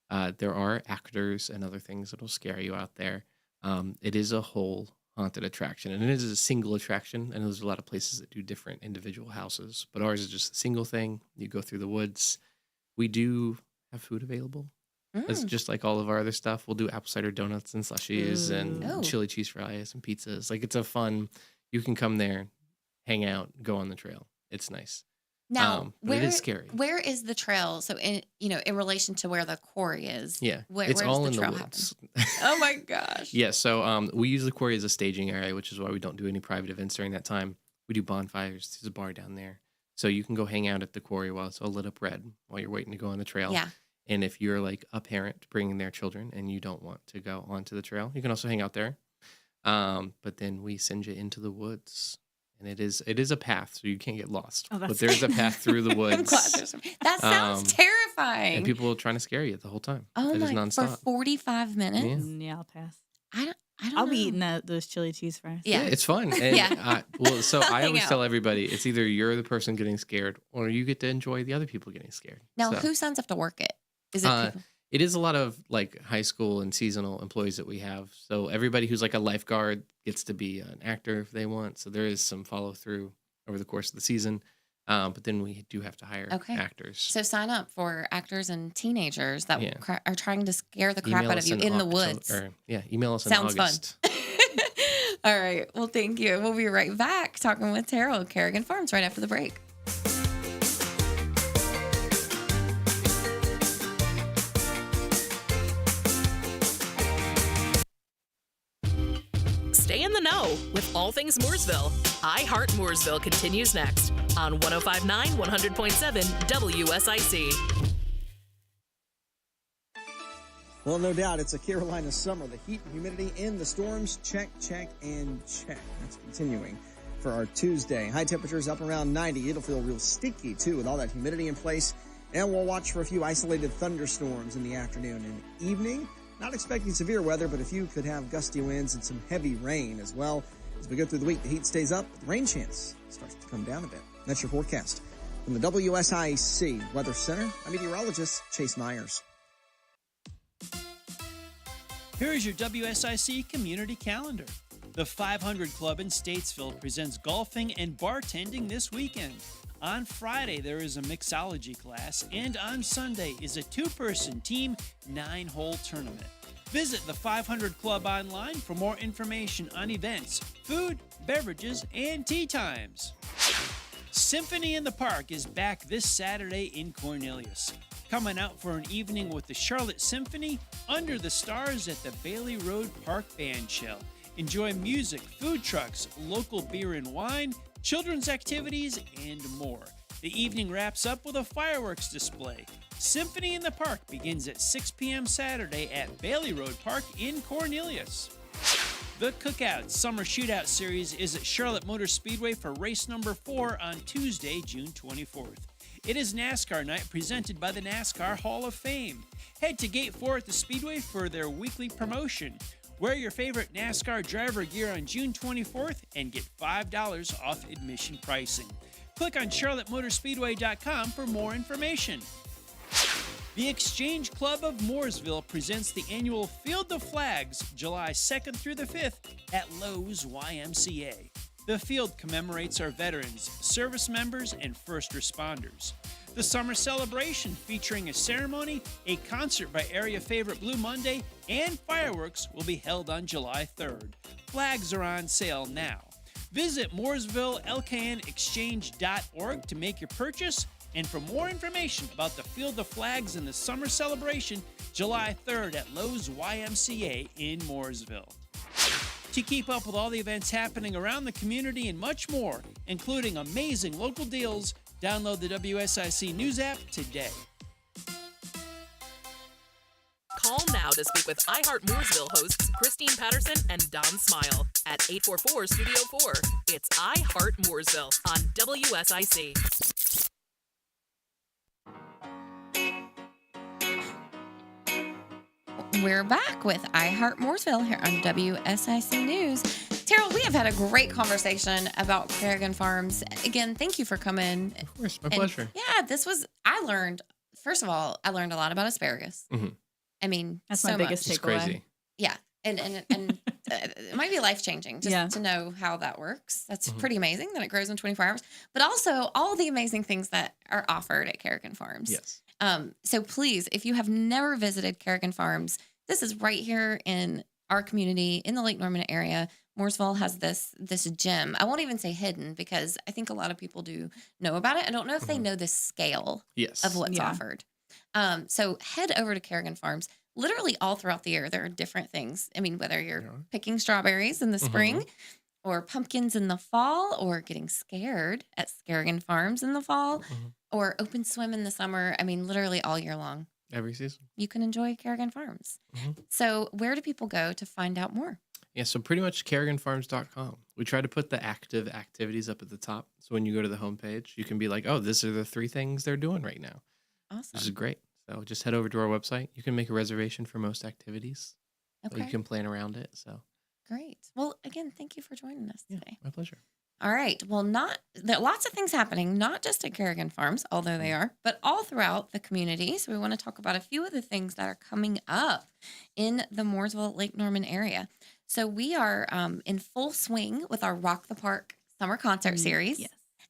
There are actors and other things that'll scare you out there. It is a whole haunted attraction, and it is a single attraction, and there's a lot of places that do different individual houses, but ours is just a single thing. You go through the woods. We do have food available. It's just like all of our other stuff. We'll do apple cider donuts and slushies and Ooh. chili cheese fries and pizzas. Like it's a fun, you can come there, hang out, go on the trail. It's nice. Now, But it is scary. Where is the trail? So in relation to where the quarry is. Yeah. Where, It's where all does in the the trail woods. happen? Oh my gosh. Yeah. So we use the quarry as a staging area, which is why we don't do any private events during that time. We do bonfires. There's a bar down there. So you can go hang out at the quarry while it's all lit up red while you're waiting to go on the trail. Yeah. And if you're like a parent bringing their children and you don't want to go onto the trail, you can also hang out there. But then we send you into the woods, and it is a path, so you can't get lost. Oh, But that's there's a path through the I'm glad woods, there's that sounds terrifying. and people are trying to scare you the whole time. oh It is my, for nonstop. 45 minutes? Yeah. Yeah, I'll pass. I don't I'll know. be eating those chili cheese fries. Yeah. It's fun. And Yeah. so I Hang always out. tell everybody, it's either you're the person getting scared or you get to enjoy the other people getting scared. Now, So, who signs up to work it? Is it people? it is a lot of like high school and seasonal employees that we have. So everybody who's like a lifeguard gets to be an actor if they want. So there is some follow through over the course of the season. But then we do have to hire Okay. actors. So sign up for actors and teenagers that Yeah. are trying to scare the crap Email out us of you in the Octo- woods. email us in Sounds August. fun. All right. Well, thank you. We'll be right back talking with Terrell of Carrigan Farms right after the break. Stay in the know with all things Mooresville. Heart Mooresville continues next on 105.9, 100.7 WSIC. Well, no doubt, it's a Carolina summer. The heat and humidity in the storms, check, and check. That's continuing for our Tuesday. High temperatures up around 90. It'll feel real sticky, too, with all that humidity in place. And we'll watch for a few isolated thunderstorms in the afternoon and evening. Not expecting severe weather, but a few could have gusty winds and some heavy rain as well. As we go through the week, the heat stays up, but the rain chance starts to come down a bit. That's your forecast. From the WSIC Weather Center, I'm meteorologist Chase Myers. Here is your WSIC community calendar. The 500 Club in Statesville presents golfing and bartending this weekend. On Friday, there is a mixology class, and on Sunday is a two-person team 9-hole tournament. Visit the 500 Club online for more information on events, food, beverages, and tea times. Symphony in the Park is back this Saturday in Cornelius. Coming out for an evening with the Charlotte Symphony under the stars at the Bailey Road Park Band Shell. Enjoy music, food trucks, local beer and wine, children's activities, and more. The evening wraps up with a fireworks display. Symphony in the Park begins at 6 p.m. Saturday at Bailey Road Park in Cornelius. The Cookout Summer Shootout Series is at Charlotte Motor Speedway for race number 4 on Tuesday, June 24th. It is NASCAR night presented by the NASCAR Hall of Fame. Head to Gate 4 at the Speedway for their weekly promotion. Wear your favorite NASCAR driver gear on June 24th and get $5 off admission pricing. Click on charlottemotorspeedway.com for more information. The Exchange Club of Mooresville presents the annual Field the Flags, July 2nd through the 5th at Lowe's YMCA. The field commemorates our veterans, service members, and first responders. The summer celebration featuring a ceremony, a concert by area favorite Blue Monday, and fireworks will be held on July 3rd. Flags are on sale now. Visit MooresvilleLKNExchange.org to make your purchase and for more information about the Field of Flags and the summer celebration, July 3rd at Lowe's YMCA in Mooresville. To keep up with all the events happening around the community and much more, including amazing local deals, download the WSIC News app today. Call now to speak with iHeart Mooresville hosts Christine Patterson and Don Smile at 844-STUDIO-4. It's iHeart Mooresville on WSIC. We're back with iHeart Mooresville here on WSIC News. Terrell, we have had a great conversation about Carrigan Farms. Again, thank you for coming. Of course, my pleasure. Yeah, first of all, I learned a lot about asparagus. Mm-hmm. I mean, that's so my biggest much. takeaway. Crazy. Yeah, and it might be life-changing just to know how that works. That's pretty amazing that it grows in 24 hours. But also all the amazing things that are offered at Carrigan Farms. Yes. So please, if you have never visited Carrigan Farms, this is right here in our community in the Lake Norman area. Mooresville has this gem. I won't even say hidden because I think a lot of people do know about it. I don't know if they know the scale of what's offered. So head over to Carrigan Farms. Literally all throughout the year, there are different things. I mean, whether you're picking strawberries in the spring or pumpkins in the fall or getting scared at Carrigan Farms in the fall or open swim in the summer. I mean, literally all year long. Every season. You can enjoy Carrigan Farms. So where do people go to find out more? Yeah, so pretty much carriganfarms.com. We try to put the active activities up at the top. So when you go to the homepage, you can be like, oh, these are the 3 things they're doing right now. Awesome. This is great. So just head over to our website. You can make a reservation for most activities. Okay. So you can plan around it. So great. Well, again, thank you for joining us today. My pleasure. All right. Well, there are lots of things happening, not just at Carrigan Farms, although they are, but all throughout the community. So we want to talk about a few of the things that are coming up in the Mooresville, Lake Norman area. So we are in full swing with our Rock the Park summer concert series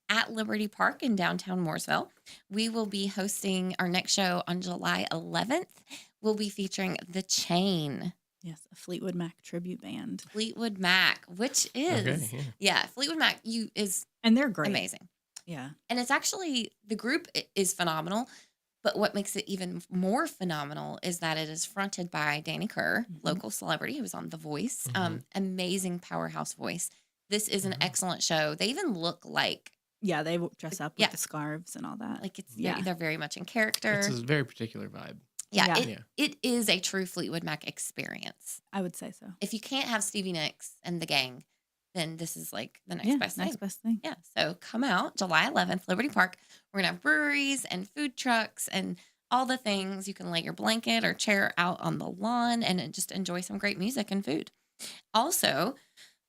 at Liberty Park in downtown Mooresville. We will be hosting our next show on July 11th. We'll be featuring The Chain. Yes, a Fleetwood Mac tribute band. Fleetwood Mac, which is, Fleetwood Mac and they're great. Amazing. Yeah. And it's actually, the group is phenomenal, but what makes it even more phenomenal is that it is fronted by Danny Kerr, local celebrity who was on The Voice, amazing powerhouse voice. This is an excellent show. They even look like. Yeah, they dress up with the scarves and all that. Like they're very much in character. It's a very particular vibe. Yeah, it is a true Fleetwood Mac experience. I would say so. If you can't have Stevie Nicks and the gang, then this is like the next best thing. Yeah, so come out July 11th, Liberty Park. We're going to have breweries and food trucks and all the things. You can lay your blanket or chair out on the lawn and just enjoy some great music and food. Also,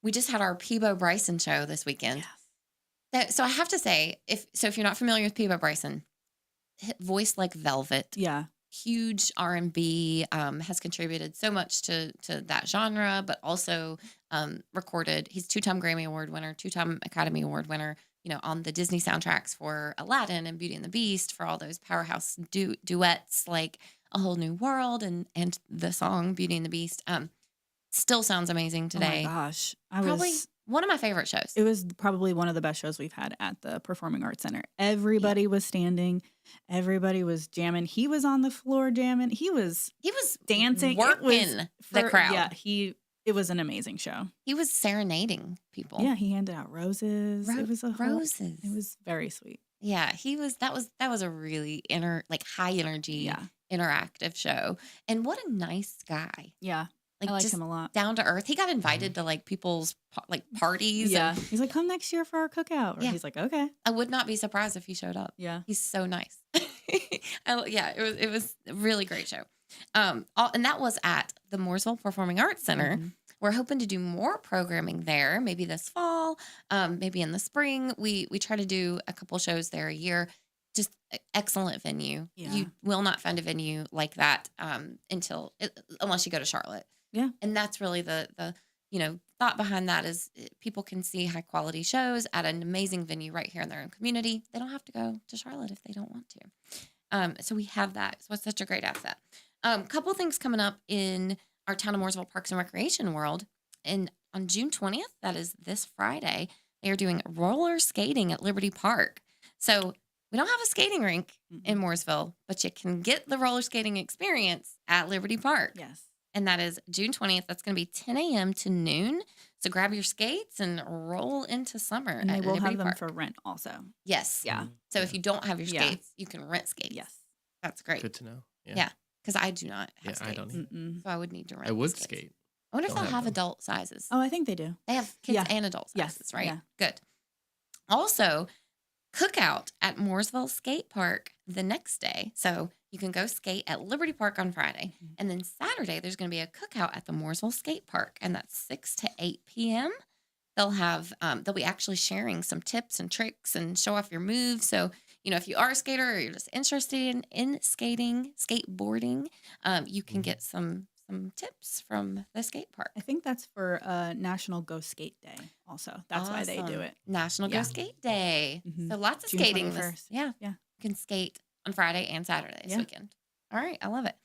we just had our Peebo Bryson show this weekend. Yes. So I have to say, if you're not familiar with Peebo Bryson, voice like velvet. Yeah. Huge R&B, has contributed so much to that genre, but also recorded. He's 2-time Grammy Award winner, 2-time Academy Award winner, on the Disney soundtracks for Aladdin and Beauty and the Beast, for all those powerhouse duets like A Whole New World and the song Beauty and the Beast. Still sounds amazing today. Oh my gosh. Probably one of my favorite shows. It was probably one of the best shows we've had at the Performing Arts Center. Everybody was standing. Everybody was jamming. He was on the floor jamming. He was dancing. Working the crowd. Yeah, it was an amazing show. He was serenading people. Yeah, he handed out roses. It was roses. It was very sweet. Yeah, that was a really high energy, interactive show. And what a nice guy. Yeah. Like, I like just him a lot. down to earth. He got invited to people's parties. Yeah. And He's like, come next year for our cookout. Or he's like, okay. I would not be surprised if he showed up. Yeah. He's so nice. It was a really great show. And that was at the Mooresville Performing Arts Center. Mm-hmm. We're hoping to do more programming there, maybe this fall, maybe in the spring. We try to do a couple shows there a year. Just excellent venue. Yeah. You will not find a venue like that unless you go to Charlotte. Yeah. And that's really the thought behind that is people can see high quality shows at an amazing venue right here in their own community. They don't have to go to Charlotte if they don't want to. So we have that. So it's such a great asset. Couple things coming up in our Town of Mooresville Parks and Recreation world. And on June 20th, that is this Friday, they are doing roller skating at Liberty Park. So we don't have a skating rink in Mooresville, but you can get the roller skating experience at Liberty Park. Yes. And that is June 20th. That's going to be 10 a.m. to noon. So grab your skates and roll into summer. And they will Liberty have them Park. for rent also. Yes. Yeah. So if you don't have your Yeah. skates, you can rent skates. Yes. That's great. Good to know. Yeah. Because I do not have Yeah, skates. I don't either. So I would need to rent I would skates. skate. I wonder if Don't they'll have have them. adult sizes. Oh, I think they do. They have kids Yeah. and adult Yes. sizes, right? Yeah. Good. Also, cookout at Mooresville Skate Park the next day. So you can go skate at Liberty Park on Friday. And then Saturday, there's going to be a cookout at the Mooresville Skate Park, and that's 6 to 8 p.m. They'll be actually sharing some tips and tricks and show off your moves. So, if you are a skater or you're just interested in skating, skateboarding, you can get some tips from the skate park. I think that's for National Go Skate Day also. That's why they do Awesome. it. National Yeah. Go Skate Day. Mhm. So lots of June skating. 21st. Yeah. Yeah. You can skate on Friday and Saturday this Yeah. weekend. All right. I love it.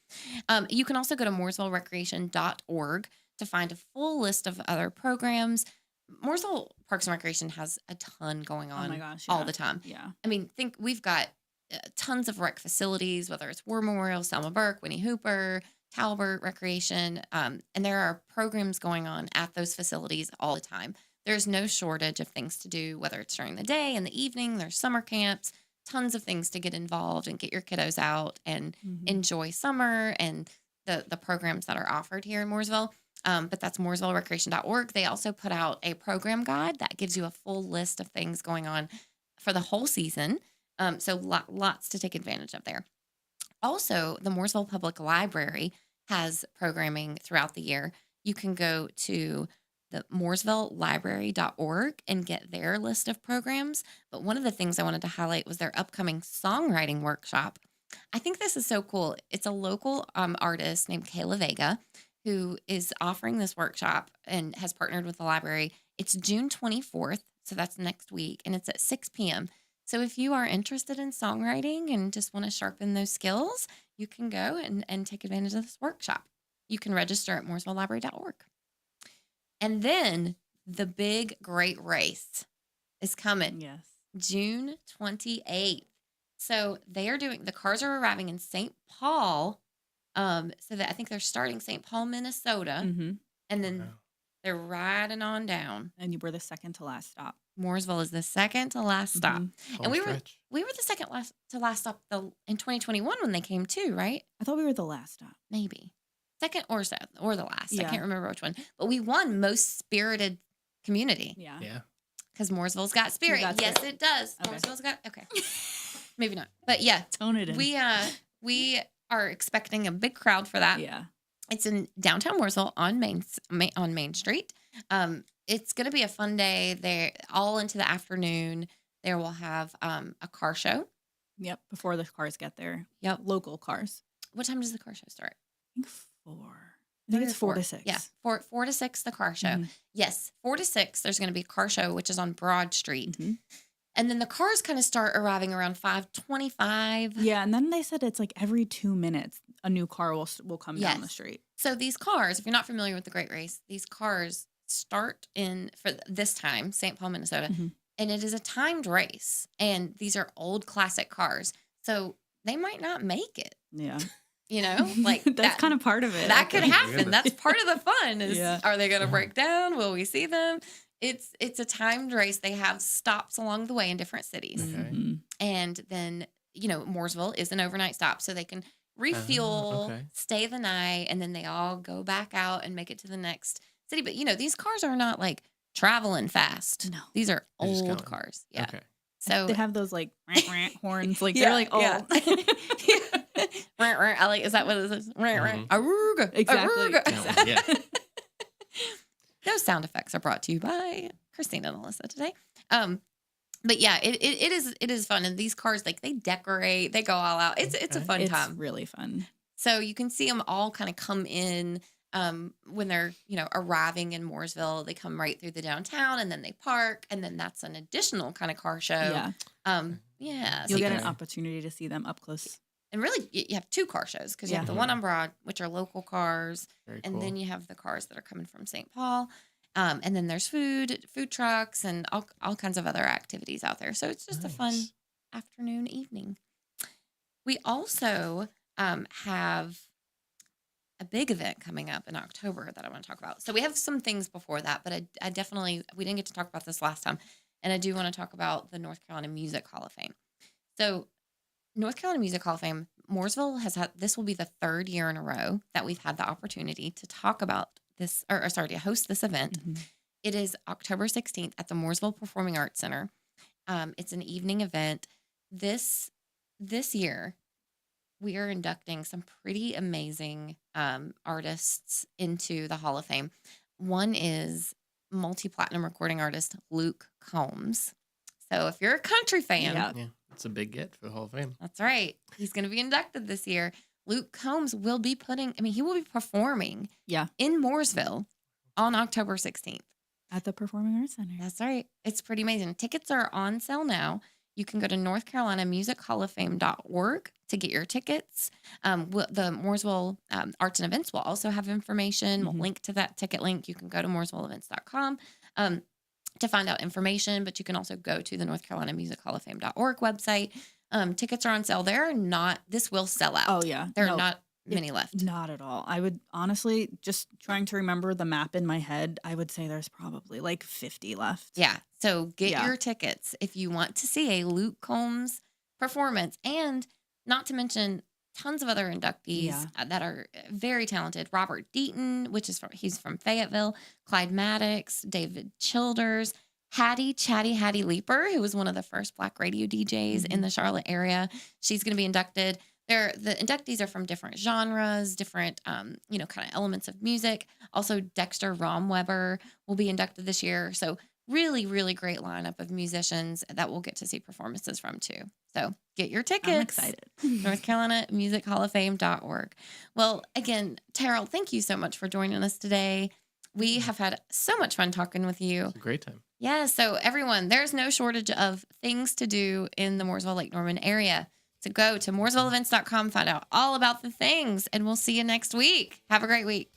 You can also go to mooresvillerecreation.org to find a full list of other programs. Mooresville Parks and Recreation has a ton going on Oh my gosh. all yeah. the time. Yeah. I mean, we've got tons of rec facilities, whether it's War Memorial, Selma Burke, Winnie Hooper, Talbert Recreation, and there are programs going on at those facilities all the time. There's no shortage of things to do, whether it's during the day, in the evening, there's summer camps, tons of things to get involved and get your kiddos out and enjoy summer and the programs that are offered here in Mooresville. But that's mooresvillerecreation.org. They also put out a program guide that gives you a full list of things going on for the whole season. So lots to take advantage of there. Also, the Mooresville Public Library has programming throughout the year. You can go to the mooresvillelibrary.org and get their list of programs. But one of the things I wanted to highlight was their upcoming songwriting workshop. I think this is so cool. It's a local artist named Kayla Vega who is offering this workshop and has partnered with the library. It's June 24th, so that's next week, and it's at 6 p.m. So if you are interested in songwriting and just want to sharpen those skills, you can go and take advantage of this workshop. You can register at mooresvillelibrary.org. And then the big great race is coming. Yes. June 28th. So the cars are arriving in St. Paul. So that I think they're starting St. Paul, Minnesota. Mm-hmm. And then they're riding on down. And you were the second to last stop. Mooresville is the second to last stop. Mhm. And we were the second to last stop in 2021 when they came too, right? I thought we were the last stop. Maybe. Second or the last. I Yeah. can't remember which one. But we won most spirited community. Yeah. Yeah. Because Mooresville's got spirit. got Yes, spirit. it does. Okay. Mooresville's got maybe not. But yeah. Tone it in. We are expecting a big crowd for that. Yeah. It's in downtown Mooresville on Main Street. It's going to be a fun day. There all into the afternoon. There will have a car show. Yep. Before the cars get there. Yep. Local cars. What time does the car show start? I think 4. I think it's 4 to 6. Yeah, 4 to 6, the car show. Mhm. Yes, 4 to 6, there's going to be a car show, which is on Broad Street. Mhm. And then the cars kind of start arriving around 5:25. Yeah, and then they said it's like every 2 minutes a new car will come down the Yes. street. So these cars, if you're not familiar with the Great Race, these cars start for this time, St. Paul, Minnesota, and it is a timed race. And these are old classic cars. So they might not make it. Yeah. You know, like that's kind of part of it. That could happen. That's part of the fun is, Yeah. are they going to break down? Will we see them? It's a timed race. They have stops along the way in different cities. Mhm. And then, Mooresville is an overnight stop. So they can refuel, stay the night, and then they all go back out and make it to the next city. But, these cars are not like traveling fast. No. These are They're just old going. cars. Yeah. Okay. So They have those like horns, like Yeah, they're like old. yeah. I like, is that what it is? Aruga. Exactly. Aruga. Exactly. Yeah. Those sound effects are brought to you by Christina and Alyssa today. But yeah, it is fun. And these cars, like they decorate, they go all out. It's a fun time. It's really fun. So you can see them all kind of come in when they're, arriving in Mooresville. They come right through the downtown and then they park. And then that's an additional kind of car show. Yeah. Yeah. You'll so get you an can- opportunity to see them up close. And really, you have two car shows because you have Yeah. the one on Broad, which are local cars. Very And cool. then you have the cars that are coming from St. Paul. And then there's food trucks, and all kinds of other activities out there. So it's just a fun Nice. afternoon, evening. We also have a big event coming up in October that I want to talk about. So we have some things before that, but I definitely, we didn't get to talk about this last time. And I do want to talk about the North Carolina Music Hall of Fame. So North Carolina Music Hall of Fame, Mooresville has had, this will be the third year in a row that we've had the opportunity to talk about this, to host this event. It is October 16th at the Mooresville Performing Arts Center. It's an evening event. This year, we are inducting some pretty amazing artists into the Hall of Fame. One is multi-platinum recording artist Luke Combs. So if you're a country fan, Yeah. It's a big get for the Hall of Fame. that's right. He's going to be inducted this year. Luke Combs will be he will be performing in Mooresville on October 16th. At the Performing Arts Center. That's right. It's pretty amazing. Tickets are on sale now. You can go to NorthCarolinaMusicHallOfFame.org to get your tickets. The Mooresville Arts and Events will also have information. We'll link to that ticket link. You can go to MooresvilleEvents.com to find out information, but you can also go to the NorthCarolinaMusicHallOfFame.org website. Tickets are on sale. This will sell out. Oh, yeah. There No, are not many left. Not at all. I would honestly, just trying to remember the map in my head, I would say there's probably like 50 left. Yeah. So get Yeah. your tickets if you want to see a Luke Combs performance, and not to mention tons of other inductees that are very talented. Robert Deaton, he's from Fayetteville, Clyde Maddox, David Childers, Hattie Leeper, who was one of the first Black radio DJs in the Charlotte area. She's going to be inducted. The inductees are from different genres, different, kind of elements of music. Also, Dexter Romweber will be inducted this year. So really, really great lineup of musicians that we'll get to see performances from too. So get your tickets. I'm excited. NorthCarolinaMusicHallOfFame.org. Well, again, Terrell, thank you so much for joining us today. We have had so much fun talking with you. It's a great time. Yeah, so everyone, there's no shortage of things to do in the Mooresville, Lake Norman area. So go to MooresvilleEvents.com, find out all about the things, and we'll see you next week. Have a great week.